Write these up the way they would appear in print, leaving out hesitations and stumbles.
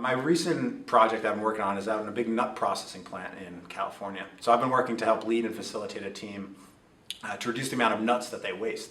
My recent project I've been working on is out in a big nut processing plant in California. So I've been working to help lead and facilitate a team to reduce the amount of nuts that they waste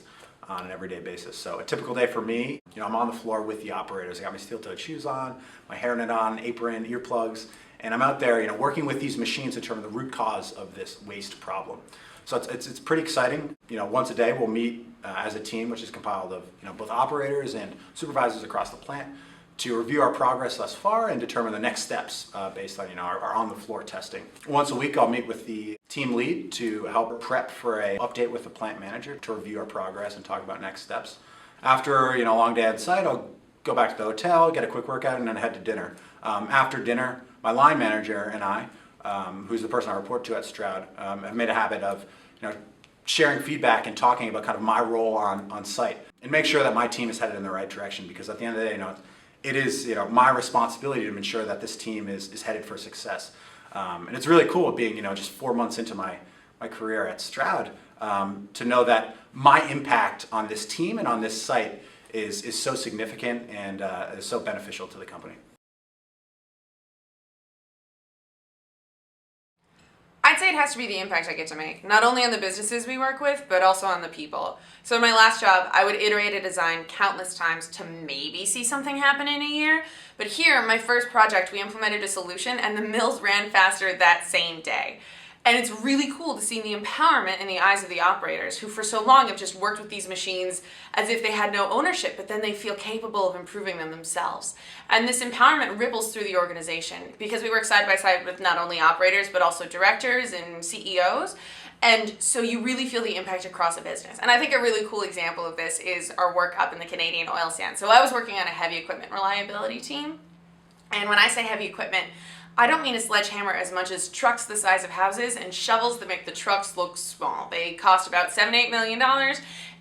on an everyday basis. So a typical day for me, I'm on the floor with the operators. I got my steel-toed shoes on, my hairnet on, apron, earplugs, and I'm out there, working with these machines to determine the root cause of this waste problem. So it's pretty exciting. Once a day we'll meet as a team, which is compiled of both operators and supervisors across the plant, to review our progress thus far and determine the next steps based on our on-the-floor testing. Once a week I'll meet with the team lead to help prep for an update with the plant manager to review our progress and talk about next steps. After a long day on site, I'll go back to the hotel, get a quick workout, and then head to dinner. After dinner, my line manager and I, who's the person I report to at Stroud, have made a habit of sharing feedback and talking about kind of my role on site and make sure that my team is headed in the right direction, because at the end of the day, it is my responsibility to ensure that this team is headed for success. And it's really cool being just 4 months into my career at Stroud to know that my impact on this team and on this site is so significant and is so beneficial to the company. I'd say it has to be the impact I get to make, not only on the businesses we work with, but also on the people. So in my last job, I would iterate a design countless times to maybe see something happen in a year. But here, my first project, we implemented a solution and the mills ran faster that same day. And it's really cool to see the empowerment in the eyes of the operators, who for so long have just worked with these machines as if they had no ownership, but then they feel capable of improving them themselves. And this empowerment ripples through the organization because we work side by side with not only operators, but also directors and CEOs. And so you really feel the impact across a business. And I think a really cool example of this is our work up in the Canadian oil sands. So I was working on a heavy equipment reliability team. And when I say heavy equipment, I don't mean a sledgehammer as much as trucks the size of houses and shovels that make the trucks look small. They cost about $7-8 million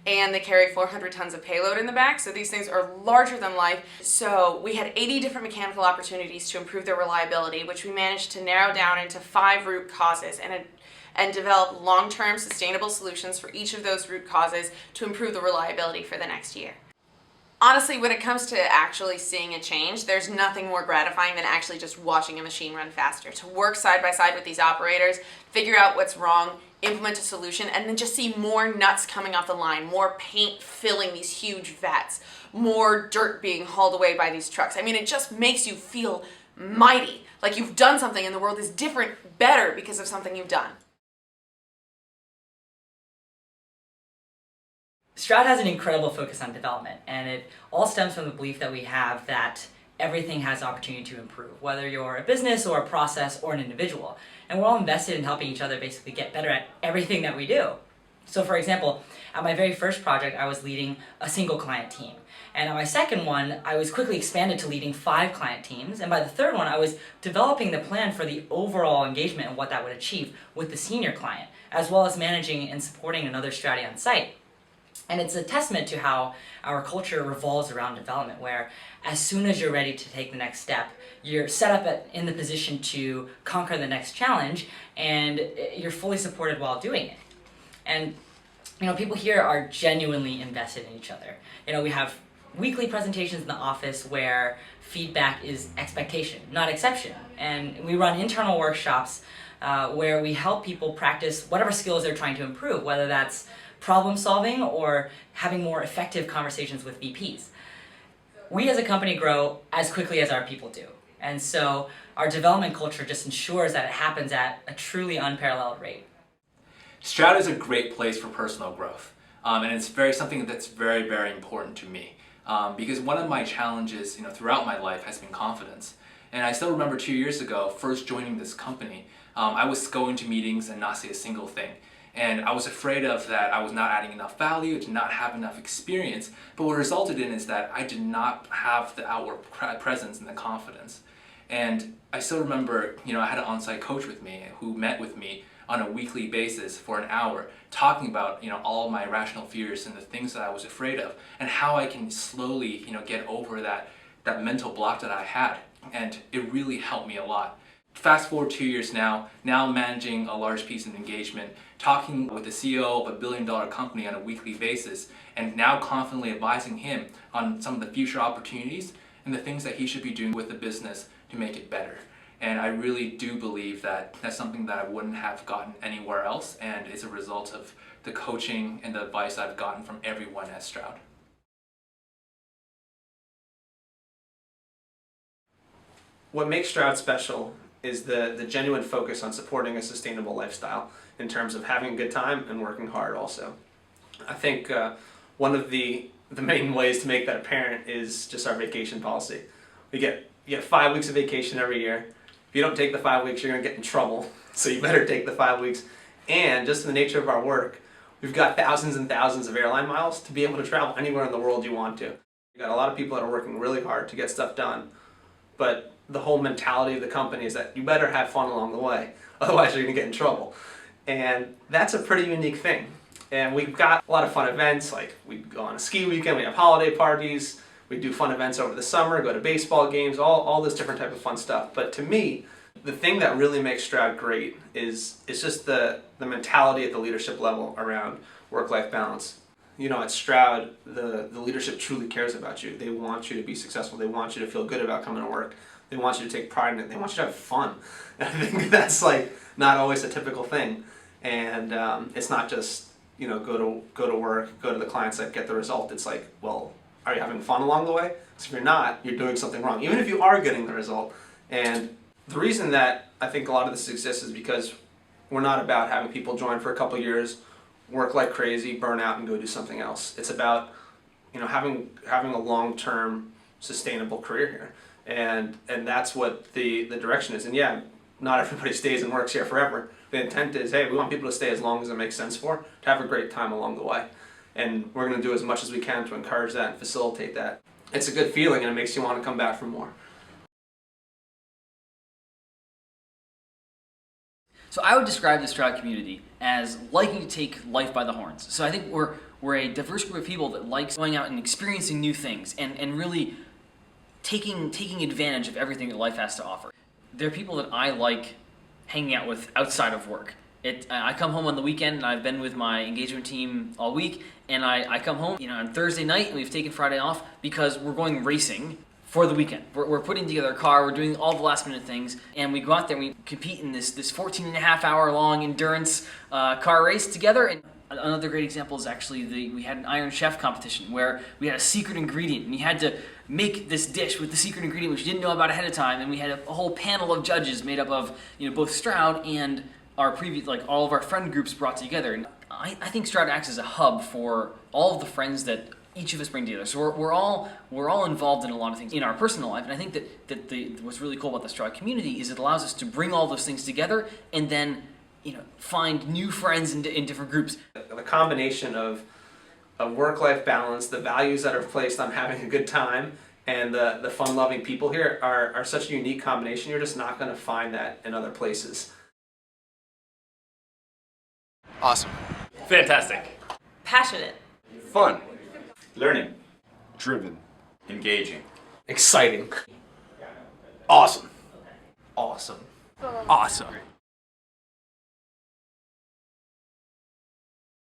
and they carry 400 tons of payload in the back, so these things are larger than life. So we had 80 different mechanical opportunities to improve their reliability, which we managed to narrow down into 5 root causes and develop long-term sustainable solutions for each of those root causes to improve the reliability for the next year. Honestly, when it comes to actually seeing a change, there's nothing more gratifying than actually just watching a machine run faster. To work side by side with these operators, figure out what's wrong, implement a solution, and then just see more nuts coming off the line, more paint filling these huge vats, more dirt being hauled away by these trucks. I mean, it just makes you feel mighty, like you've done something and the world is different, better because of something you've done. Stroud has an incredible focus on development, and it all stems from the belief that we have that everything has opportunity to improve, whether you're a business or a process or an individual. And we're all invested in helping each other basically get better at everything that we do. So for example, at my very first project, I was leading a single client team. And at my second one, I was quickly expanded to leading 5 client teams. And by the third one, I was developing the plan for the overall engagement and what that would achieve with the senior client, as well as managing and supporting another Stroudy on site. And it's a testament to how our culture revolves around development, where as soon as you're ready to take the next step, you're set up in the position to conquer the next challenge, and you're fully supported while doing it. And people here are genuinely invested in each other. We have weekly presentations in the office where feedback is expectation, not exception. And we run internal workshops where we help people practice whatever skills they're trying to improve, whether that's problem solving or having more effective conversations with VPs. We as a company grow as quickly as our people do. And so our development culture just ensures that it happens at a truly unparalleled rate. Stroud is a great place for personal growth. And it's something that's very, very important to me. Because one of my challenges throughout my life has been confidence. And I still remember 2 years ago, first joining this company, I was going to meetings and not say a single thing. And I was afraid of that I was not adding enough value, did not have enough experience, but what resulted in is that I did not have the outward presence and the confidence. And I still remember, I had an on-site coach with me who met with me on a weekly basis for an hour, talking about, all of my irrational fears and the things that I was afraid of, and how I can slowly, get over that mental block that I had. And it really helped me a lot. Fast forward 2 years now managing a large piece of engagement, talking with the CEO of a billion-dollar company on a weekly basis, and now confidently advising him on some of the future opportunities and the things that he should be doing with the business to make it better. And I really do believe that that's something that I wouldn't have gotten anywhere else, and it's a result of the coaching and the advice I've gotten from everyone at Stroud. What makes Stroud special is the genuine focus on supporting a sustainable lifestyle in terms of having a good time and working hard also. I think one of the main ways to make that apparent is just our vacation policy. You get 5 weeks of vacation every year. If you don't take the 5 weeks, you're going to get in trouble. So you better take the 5 weeks. And just in the nature of our work, we've got thousands and thousands of airline miles to be able to travel anywhere in the world you want to. You've got a lot of people that are working really hard to get stuff done. But the whole mentality of the company is that you better have fun along the way. Otherwise, you're going to get in trouble. And that's a pretty unique thing. And we've got a lot of fun events, like we go on a ski weekend, we have holiday parties, we do fun events over the summer, go to baseball games, all this different type of fun stuff. But to me, the thing that really makes Stroud great is just the mentality at the leadership level around work-life balance. You know, at Stroud, the leadership truly cares about you. They want you to be successful. They want you to feel good about coming to work. They want you to take pride in it. They want you to have fun. And I think that's like not always a typical thing. And it's not just, you know, go to work, go to the client site, get the result. It's like, well, are you having fun along the way? Because if you're not, you're doing something wrong, even if you are getting the result. And the reason that I think a lot of this exists is because we're not about having people join for a couple years, work like crazy, burn out, and go do something else. It's about, you know, having a long-term sustainable career here. And that's what the direction is. And yeah, not everybody stays and works here forever. The intent is, hey, we want people to stay as long as it makes sense for, to have a great time along the way. And we're going to do as much as we can to encourage that and facilitate that. It's a good feeling and it makes you want to come back for more. So I would describe the Stroud community as liking to take life by the horns. So I think we're a diverse group of people that likes going out and experiencing new things and really taking advantage of everything that life has to offer. There are people that I like hanging out with outside of work. I come home on the weekend and I've been with my engagement team all week, and I come home, you know, on Thursday night and we've taken Friday off because we're going racing for the weekend. We're putting together a car, we're doing all the last minute things, and we go out there and we compete in this 14.5-hour long endurance car race together. And another great example is actually we had an Iron Chef competition where we had a secret ingredient and you had to make this dish with the secret ingredient which you didn't know about ahead of time, and we had a whole panel of judges made up of, you know, both Stroud and our previous, like all of our friend groups brought together. And I think Stroud acts as a hub for all of the friends that each of us bring together. So we're all involved in a lot of things in our personal life, and I think that what's really cool about the Stroud community is it allows us to bring all those things together and then, you know, find new friends in different groups. The combination of work-life balance, the values that are placed on having a good time, and the fun-loving people here are such a unique combination. You're just not going to find that in other places. Awesome. Fantastic. Passionate. Fun. Learning. Driven. Engaging. Exciting. Awesome. Awesome. Awesome.